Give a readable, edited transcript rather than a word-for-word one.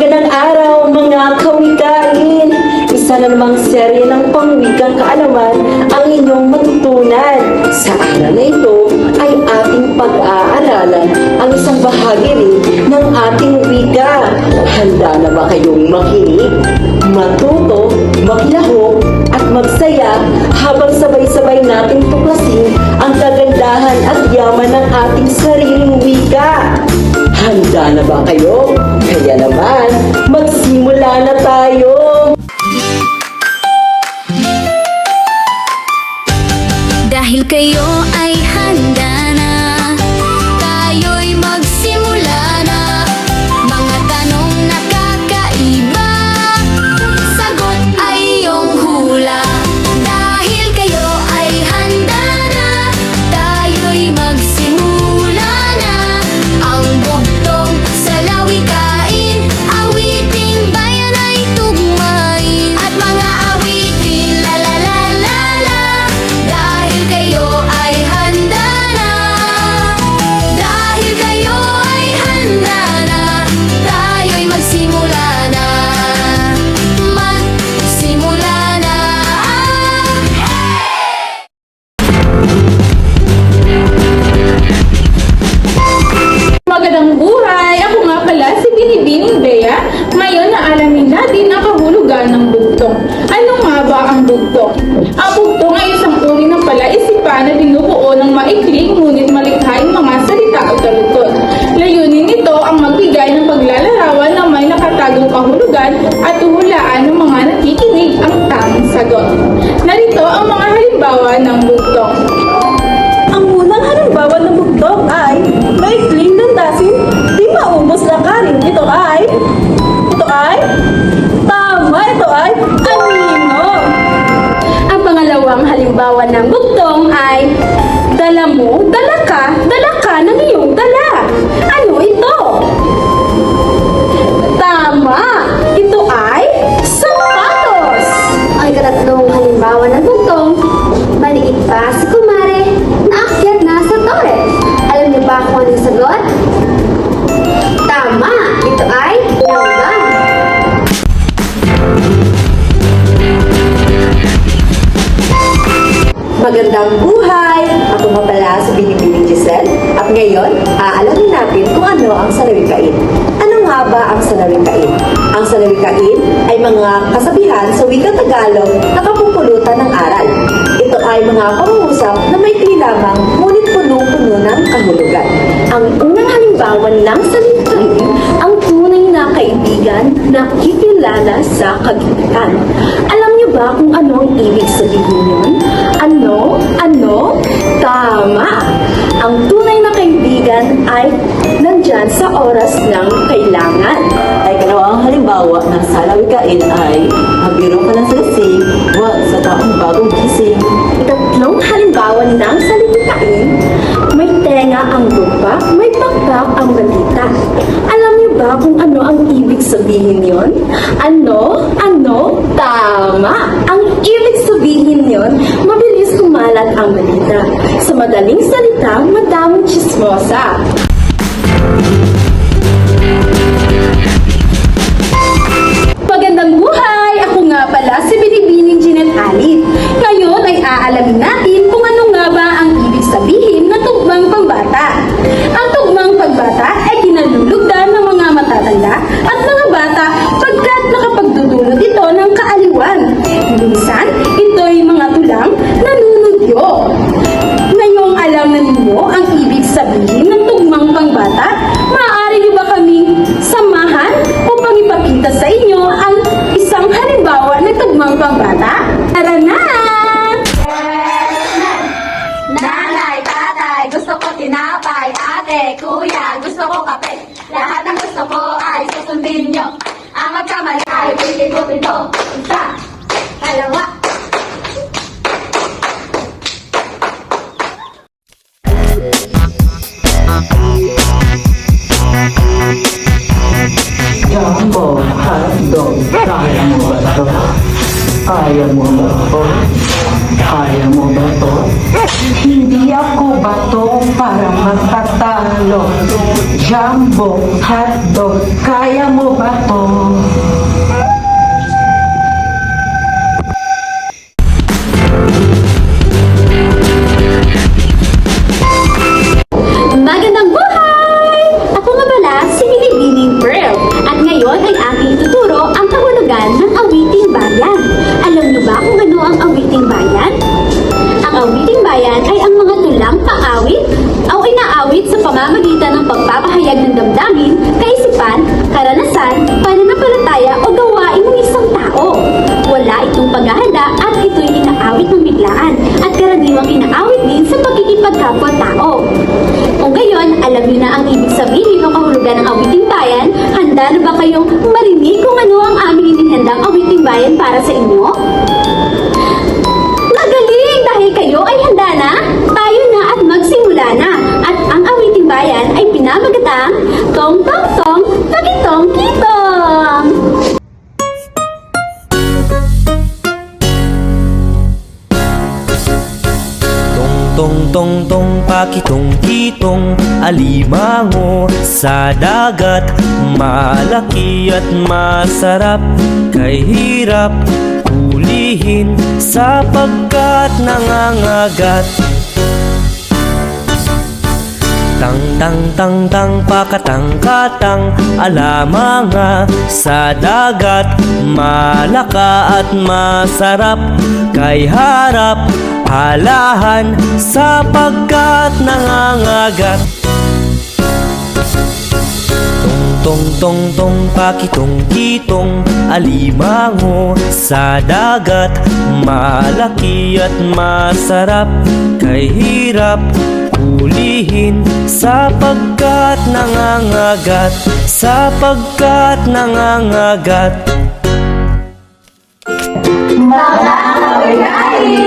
Magandang araw mga kawikain! Isa na namang serye ng pangwikang kaalaman ang inyong matutunan. Sa araw na ito ay ating pag-aaralan ang isang bahagi rin ng ating wika. Handa na ba kayong makinig, matuto, maglahok at magsaya habang sabay-sabay nating tuklasin ang kagandahan at yaman ng ating sariling wika? Handa na ba kayo? Kaya naman, magsimula na tayo! Dahil kayo ay handa na, tayo'y magsimula na. Mga tanong nakakaiba, sagot ay iyong hula. Dahil kayo ay handa na, tayo'y magsimula na. Ang bugtong sa lawikain, awiting bayan ay tugmain. At mga awitin la la la la la. Dahil kayo ay handa na, dahil kayo ay handa na, tayo'y magsimula na. Magsimula na. Magandang buhay! Ako nga pala si Binibining Bea. Ngayon na alamin natin ang kahulugan ng bugtong. Ano nga ba ang bugtong? Ang bugtong ay isang uri ng palaisipan na binubuo ng maikling ngunit malikhaing mga salita o talukod. Layunin nito ang magbigay ng paglalarawan na may nakatagong kahulugan at huhulaan ng mga nakikinig ang tamang sagot. Narito ang mga halimbawa ng bugtong. Ang unang halimbawa ng bugtong ay maikling landasin, di maubos na karin. Ito ay tama, ito ay anino. Ang pangalawang halimbawa ng bugtong ay dala mo, dala ka ng iyong dala. Ano ito? Tama! Ito ay sapatos! Ang ikatatlong halimbawa ng bugtong, maliit pa si kumare, naakyat na sa Torres. Alam niyo ba kung anong sagot? Tama! Ito ay langgam. Magandang buhay! Ako nga pala si Binibining Giselle at ngayon, aalamin natin kung ano ang salawikain. Ano nga ba ang salawikain? Ang salawikain ay mga kasabihan sa wika Tagalog na kapupulutan ng aral. Ito ay mga pangungusap na may lamang ngunit punong-puno ng kahulugan. Ang unang halimbawa ng salawikain, ang tunay na kaibigan na kikilala sa kagitan. Alam niyo ba kung ano ang ibig sabihin yun? Ano? Tama! Ang tunay na kaibigan ay nandyan sa oras ng kailangan. Ay ang halimbawa ng salawikain ay magbiro ka ng salasing, wag sa taong bagong gising. Tatlong halimbawa ng salawikain, may tenga ang lupa, may pakpak ang balita. Alam niyo ba kung ano ang ibig sabihin yon? Ano? Tama! Ang ibig sabihin yon, mabilis kumalat ang balita. Sa madaling salita, madaming chismosa. Magandang buhay! Ako nga pala si Binibining Jeanette Alit. Ngayon ay aalamin natin kung ano nga ba ang ibig sabihin ng tugmang pambata. Ang tugmang pagbata ay kinalulugdan ng mga matatanda at mga bata pagkat nakapagdudulot ito ng kaaliwan. Minsan, ito'y mga tulang nanunudyo. Ngayong alam na ninyo ang ibig sabihin ng tugmang pangbata, maaari niyo ba kaming samahan upang ipakita sa inyo ang isang halimbawa ng tugmang pangbata? Tara na! Nanay, tatay, gusto ko tinapay. Ate, kuya, gusto ko kape. Lahat ng gusto ko ay susundin nyo. Ang magkamali ay pipigutin ko. Isa, dalawa. Jumbo hotdog, kaya mo ba ito? Kaya mo ba ito? Kaya mo ba ito? Hindi ako bato para magpatalo. Jumbo, hotdog, kaya mo ba to? Magandang buhay! Ako nga pala si Binibining Pearl at ngayon ay aking ituturo ang kahulugan ng awiting bayan. Alam niyo ba kung ano ang awiting bayan? Ang awiting bayan ay ang mga tulang pang-awit o inaawit sa pamamagitan ng pagpapahayag ng damdamin, kaisipan, karanasan, pananampalataya o gawain ng isang tao. Wala itong paghahanda at ito'y inaawit ng biglaan at karaniwang inaawit din sa pagkikipagkapwa-tao. Kung gayon, alam niyo na ang ibig sabihin ng kahulugan ng awiting bayan, handa na ba kayong marinig kung ano ang aming inihandang awiting bayan para sa inyo? Magaling! Dahil kayo ay handa na, tayo na at magsimula na. At ang awiting bayan ay pinamagatang Tong Tong Tong Pakitong Kitong! Tong tong tong pakitong kitong alimango sa dagat, malaki at masarap, kay hirap hulihin sapagkat nangangagat. Tang tang tang tang pakatang katang alamanga sa dagat, malaka at masarap, kay harap halahan sapagkat nangangagat. Tong tong tong pakitong kitong alimango sa dagat, malaki at masarap, kay hirap hulihin sapagkat nangangagat, sapagkat nangangagat. Mga awit-awit